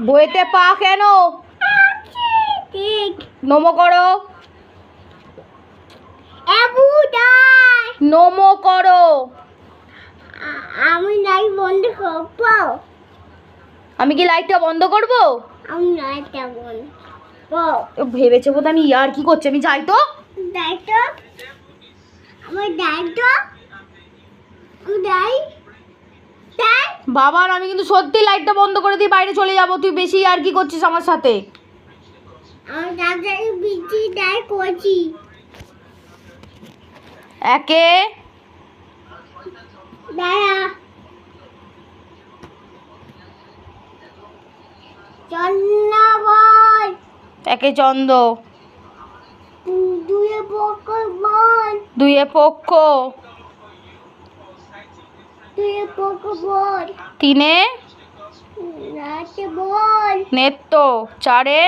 বইতে পা কেন? নমো করো। নমো করো। আমি লাইট বন্ধ করবো। আমি কি লাইটটা বন্ধ করব? আমি লাইটটা বন্ধ ভেবেছে বোধ আমি আর কি করছি, আমি যাই তো। লাইটটা আমার লাইটটা বাবার আমি কিন্তু সত্যি লাইটটা বন্ধ করে দিয়ে বাইরে চলে যাব। তুই বেশি আর কি করছিস আমার সাথে। আমি দাদাকে বিচি দাই করছি। একে দাঁড়া চন্দ্র বল। একে চন্দ্র। দুয়ে পক্ষ বল। দুয়ে পক্ষ। দুয়ে পক্ষ বল। তিনে রাতে বল। নেত্য। চারে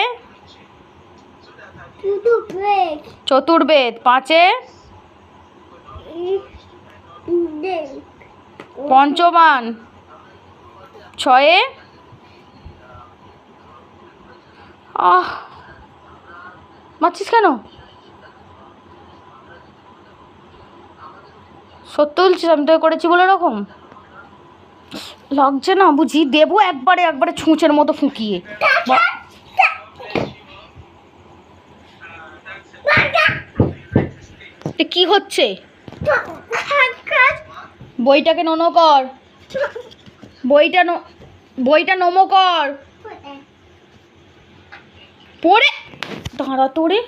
চতুর্বেদ। চতুর্বেদ। পাঁচে পঞ্চমান। ছয়ে মারছিস কেন? সত্যি বলছিস আমি তো করেছি বলে এরকম লাগছে না বুঝি। দেবো একবারে একবারে ছুঁচের মতো ফুঁকিয়ে। কি হচ্ছে? বইটাকে নমো কর। বইটা নমো কর। পড়ে দাঁড়া তোরে।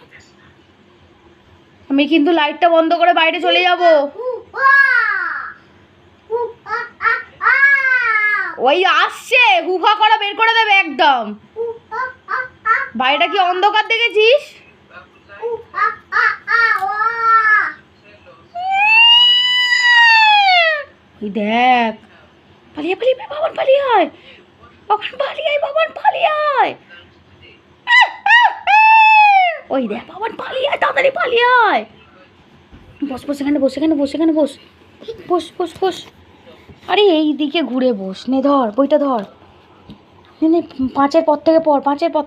আমি কিন্তু লাইটটা বন্ধ করে বাইরে চলে যাব। ওই আসছে হুহা করা বের করে দেবে একদম। বাইরেটা কি অন্ধকার দেখেছিস? দেখ পালিয়ে পালিয়ে বাবান পালিয়ে আয়। বাবান পালিয়ে আয়। বাবান পালিয়ে আয়। ওই দেখ বাবান পালিয়ে আয়। তাড়াতাড়ি পালিয়ে আয়। বস বস এখানে বস এখানে বস এখানে বস বস বস বস। আরে এই দিকে ঘুরে বস। নে ধর বইটা ধর। নে পাঁচের পর থেকে পড়। পাঁচের পর